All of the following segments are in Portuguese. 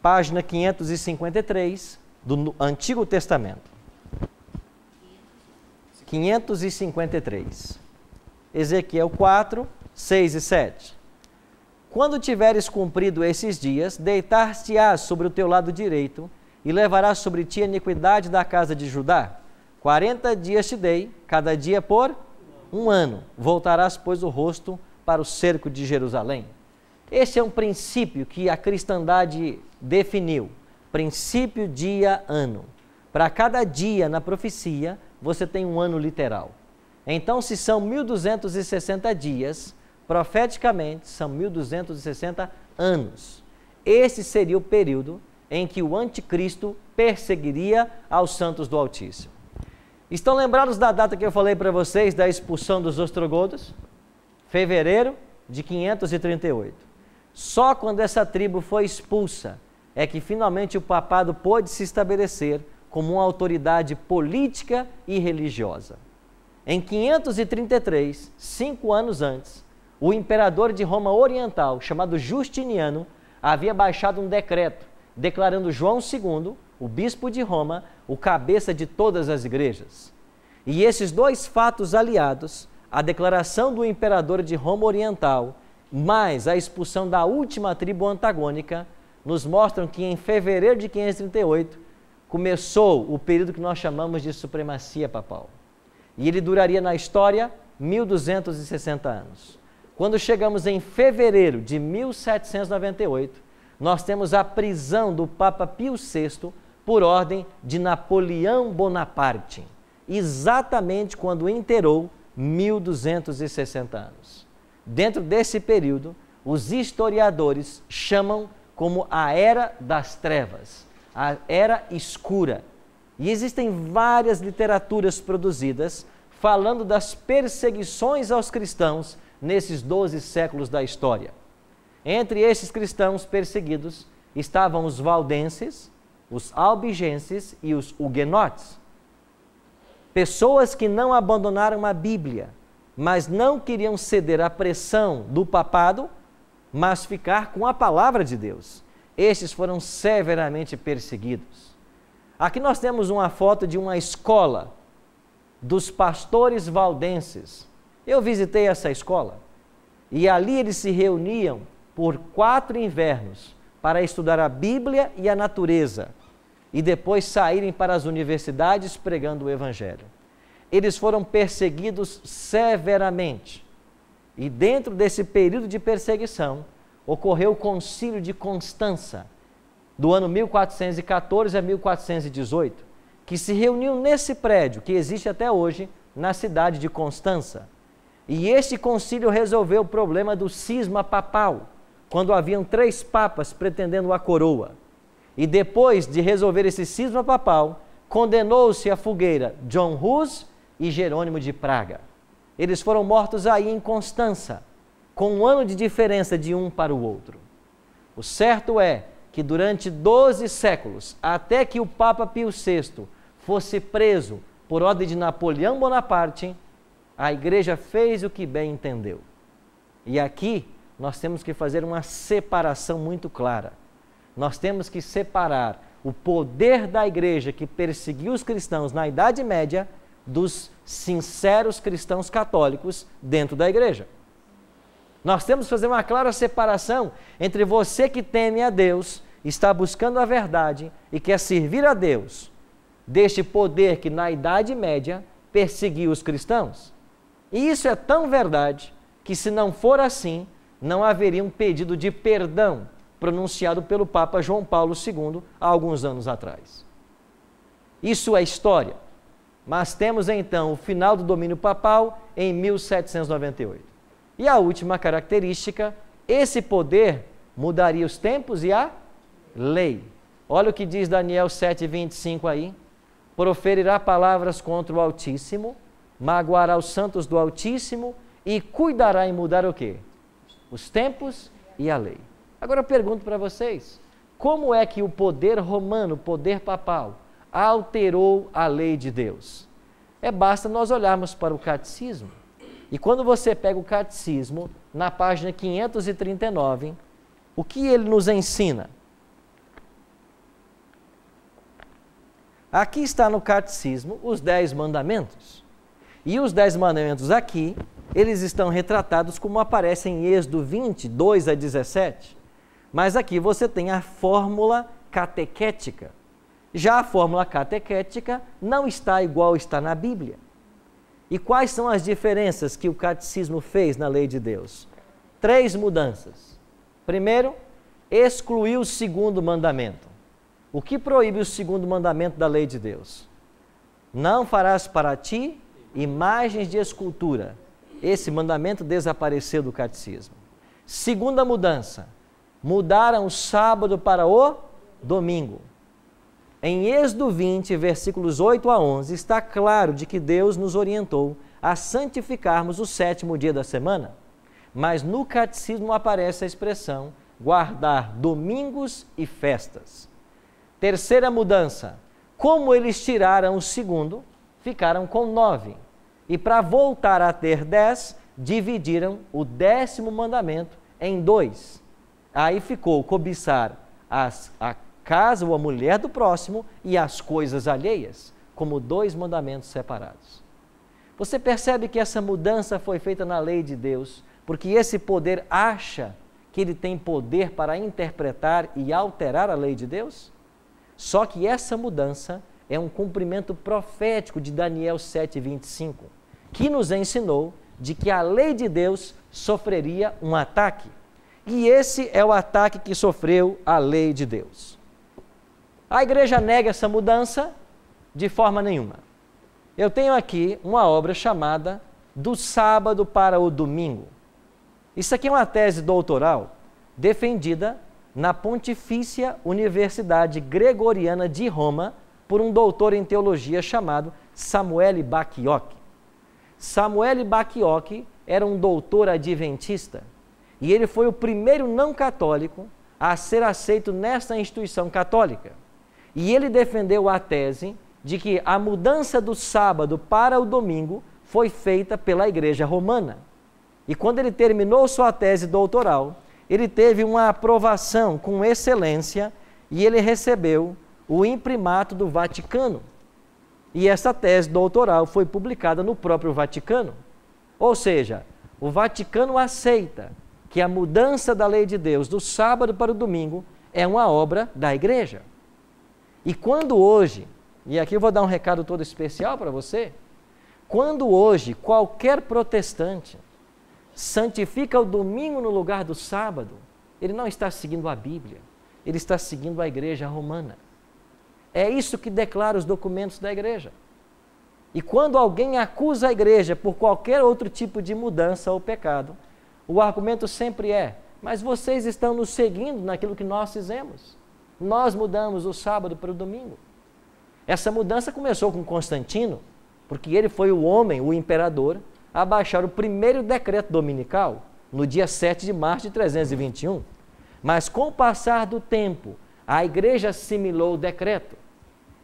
página 553 do Antigo Testamento. 553. Ezequiel 4, 6 e 7. Quando tiveres cumprido esses dias, deitar-te-ás sobre o teu lado direito e levarás sobre ti a iniquidade da casa de Judá. 40 dias te dei, cada dia por 1 ano. Voltarás, pois, o rosto para o cerco de Jerusalém. Esse é um princípio que a cristandade definiu. Princípio, dia, ano. Para cada dia na profecia, você tem um ano literal. Então, se são 1260 dias, profeticamente são 1260 anos. Esse seria o período em que o anticristo perseguiria aos santos do Altíssimo. Estão lembrados da data que eu falei para vocês da expulsão dos ostrogodos? Fevereiro de 538. Só quando essa tribo foi expulsa é que finalmente o papado pôde se estabelecer como uma autoridade política e religiosa. Em 533, 5 anos antes, o imperador de Roma Oriental, chamado Justiniano, havia baixado um decreto declarando João II, o bispo de Roma, o cabeça de todas as igrejas. E esses dois fatos aliados, a declaração do imperador de Roma Oriental, mais a expulsão da última tribo antagônica, nos mostram que em fevereiro de 538 começou o período que nós chamamos de supremacia papal. E ele duraria na história 1260 anos. Quando chegamos em fevereiro de 1798, nós temos a prisão do Papa Pio VI por ordem de Napoleão Bonaparte, exatamente quando inteirou 1260 anos. Dentro desse período, os historiadores chamam como a Era das Trevas, a Era Escura. E existem várias literaturas produzidas falando das perseguições aos cristãos nesses 12 séculos da história. Entre esses cristãos perseguidos estavam os valdenses, os albigenses e os huguenotes. Pessoas que não abandonaram a Bíblia, mas não queriam ceder à pressão do papado, mas ficar com a palavra de Deus. Estes foram severamente perseguidos. Aqui nós temos uma foto de uma escola dos pastores valdenses. Eu visitei essa escola e ali eles se reuniam por 4 invernos para estudar a Bíblia e a natureza e depois saírem para as universidades pregando o Evangelho. Eles foram perseguidos severamente e dentro desse período de perseguição ocorreu o Concílio de Constança, do ano 1414 a 1418, que se reuniu nesse prédio que existe até hoje na cidade de Constança. E este concílio resolveu o problema do cisma papal, quando haviam 3 papas pretendendo a coroa. E depois de resolver esse cisma papal, condenou-se à fogueira John Hus e Jerônimo de Praga. Eles foram mortos aí em Constança, com 1 ano de diferença de um para o outro. O certo é que durante 12 séculos, até que o Papa Pio VI fosse preso por ordem de Napoleão Bonaparte, a igreja fez o que bem entendeu. E aqui nós temos que fazer uma separação muito clara. Nós temos que separar o poder da igreja que perseguiu os cristãos na Idade Média dos sinceros cristãos católicos dentro da igreja. Nós temos que fazer uma clara separação entre você que teme a Deus, está buscando a verdade e quer servir a Deus, deste poder que na Idade Média perseguiu os cristãos. E isso é tão verdade que, se não for assim, não haveria um pedido de perdão pronunciado pelo Papa João Paulo II há alguns anos atrás. Isso é história. Mas temos então o final do domínio papal em 1798. E a última característica, esse poder mudaria os tempos e a lei. Olha o que diz Daniel 7:25 aí. Proferirá palavras contra o Altíssimo, magoará os santos do Altíssimo e cuidará em mudar o quê? Os tempos e a lei. Agora eu pergunto para vocês, como é que o poder romano, o poder papal, alterou a lei de Deus? Basta nós olharmos para o catecismo. E quando você pega o catecismo, na página 539, o que ele nos ensina? Aqui está no catecismo os 10 mandamentos. E os 10 mandamentos aqui, eles estão retratados como aparecem em Êxodo 20, 2 a 17. Mas aqui você tem a fórmula catequética. Já a fórmula catequética não está igual está na Bíblia. E quais são as diferenças que o catecismo fez na lei de Deus? 3 mudanças. Primeiro, excluiu o 2º mandamento. O que proíbe o 2º mandamento da lei de Deus? Não farás para ti imagens de escultura. Esse mandamento desapareceu do catecismo. Segunda mudança, mudaram o sábado para o domingo. Em Êxodo 20, versículos 8 a 11, está claro de que Deus nos orientou a santificarmos o 7º dia da semana. Mas no catecismo aparece a expressão guardar domingos e festas. Terceira mudança, como eles tiraram o 2º, ficaram com 9. E para voltar a ter 10, dividiram o 10º mandamento em 2. Aí ficou cobiçar a casa ou a mulher do próximo e as coisas alheias, como 2 mandamentos separados. Você percebe que essa mudança foi feita na lei de Deus, porque esse poder acha que ele tem poder para interpretar e alterar a lei de Deus? Só que essa mudança é um cumprimento profético de Daniel 7:25, que nos ensinou de que a lei de Deus sofreria um ataque. E esse é o ataque que sofreu a lei de Deus. A igreja nega essa mudança de forma nenhuma. Eu tenho aqui uma obra chamada Do Sábado para o Domingo. Isso aqui é uma tese doutoral defendida na Pontifícia Universidade Gregoriana de Roma por um doutor em teologia chamado Samuel Bacchiocchi. Samuel Bacchiocchi era um doutor adventista e ele foi o primeiro não católico a ser aceito nesta instituição católica. E ele defendeu a tese de que a mudança do sábado para o domingo foi feita pela Igreja Romana. E quando ele terminou sua tese doutoral, ele teve uma aprovação com excelência e ele recebeu o imprimato do Vaticano. E essa tese doutoral foi publicada no próprio Vaticano. Ou seja, o Vaticano aceita que a mudança da lei de Deus do sábado para o domingo é uma obra da Igreja. E quando hoje, e aqui eu vou dar um recado todo especial para você, quando hoje qualquer protestante santifica o domingo no lugar do sábado, ele não está seguindo a Bíblia, ele está seguindo a Igreja Romana. É isso que declara os documentos da Igreja. E quando alguém acusa a Igreja por qualquer outro tipo de mudança ou pecado, o argumento sempre é: mas vocês estão nos seguindo naquilo que nós fizemos. Nós mudamos o sábado para o domingo. Essa mudança começou com Constantino, porque ele foi o homem, o imperador, a baixar o primeiro decreto dominical, no dia 7 de março de 321. Mas com o passar do tempo, a Igreja assimilou o decreto.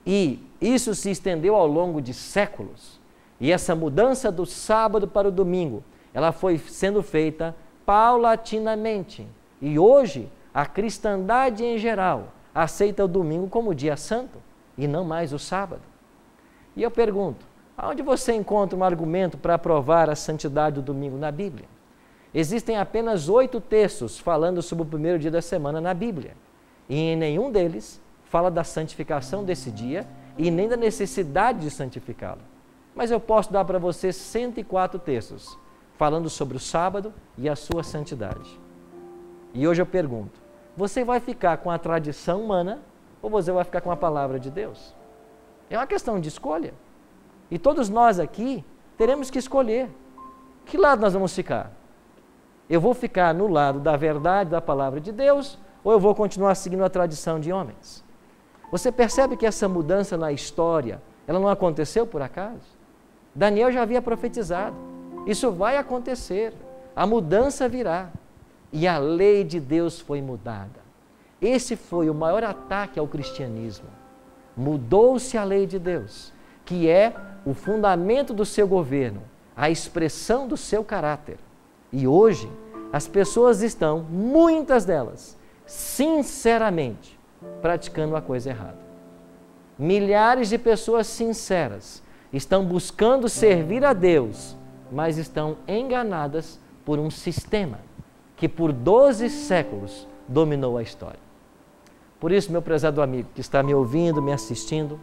E isso se estendeu ao longo de séculos. E essa mudança do sábado para o domingo, ela foi sendo feita paulatinamente. E hoje, a cristandade em geral aceita o domingo como dia santo e não mais o sábado. E eu pergunto, aonde você encontra um argumento para provar a santidade do domingo na Bíblia? Existem apenas 8 textos falando sobre o primeiro dia da semana na Bíblia. E em nenhum deles fala da santificação desse dia e nem da necessidade de santificá-lo. Mas eu posso dar para você 104 textos falando sobre o sábado e a sua santidade. E hoje eu pergunto, você vai ficar com a tradição humana ou você vai ficar com a palavra de Deus? É uma questão de escolha. E todos nós aqui teremos que escolher. Que lado nós vamos ficar? Eu vou ficar no lado da verdade da palavra de Deus ou eu vou continuar seguindo a tradição de homens? Você percebe que essa mudança na história, ela não aconteceu por acaso? Daniel já havia profetizado. Isso vai acontecer. A mudança virá. E a lei de Deus foi mudada. Esse foi o maior ataque ao cristianismo. Mudou-se a lei de Deus, que é o fundamento do seu governo, a expressão do seu caráter. E hoje, as pessoas estão, muitas delas, sinceramente, praticando a coisa errada. Milhares de pessoas sinceras estão buscando servir a Deus, mas estão enganadas por um sistema que por 12 séculos dominou a história. Por isso, meu prezado amigo que está me ouvindo, me assistindo,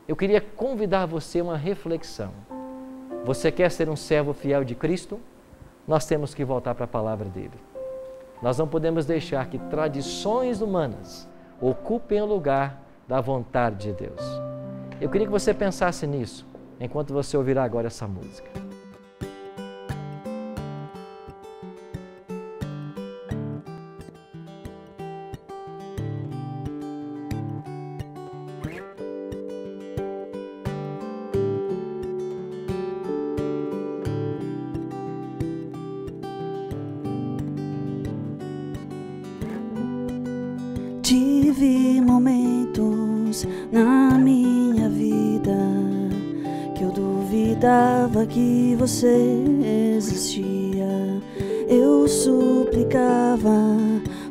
eu queria convidar você a uma reflexão. Você quer ser um servo fiel de Cristo? Nós temos que voltar para a palavra dele. Nós não podemos deixar que tradições humanas ocupem o lugar da vontade de Deus. Eu queria que você pensasse nisso, enquanto você ouvirá agora essa música. Tive momentos na minha vida que eu duvidava que você existia. Eu suplicava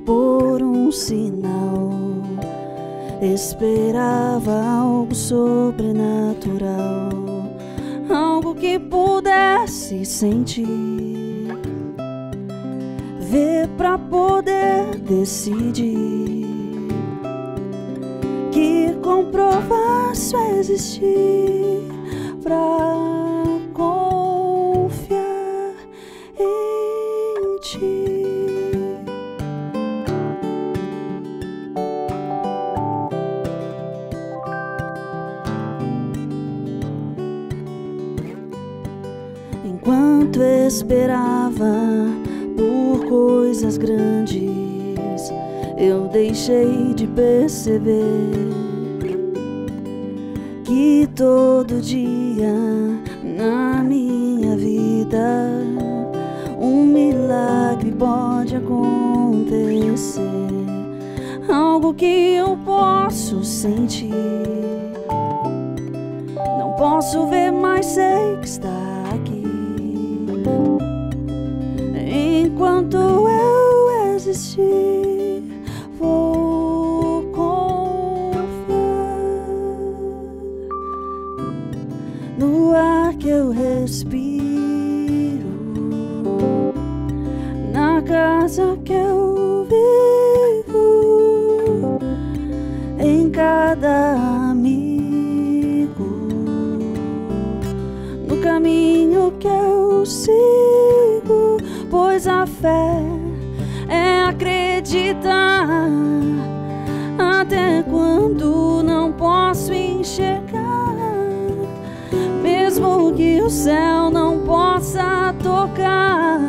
por um sinal, esperava algo sobrenatural, algo que pudesse sentir, ver pra poder decidir, que comprovasse existir, pra confiar em ti. Enquanto esperava por coisas grandes, eu deixei de perceber que todo dia na minha vida um milagre pode acontecer, algo que eu posso sentir. Não posso ver, mas sei que está aqui. Enquanto eu existir, vou confiar no ar que eu respiro, na casa que eu vivo, em cada amigo, no caminho que eu sigo, pois a fé é acreditar até quando não posso enxergar, mesmo que o céu não possa tocar.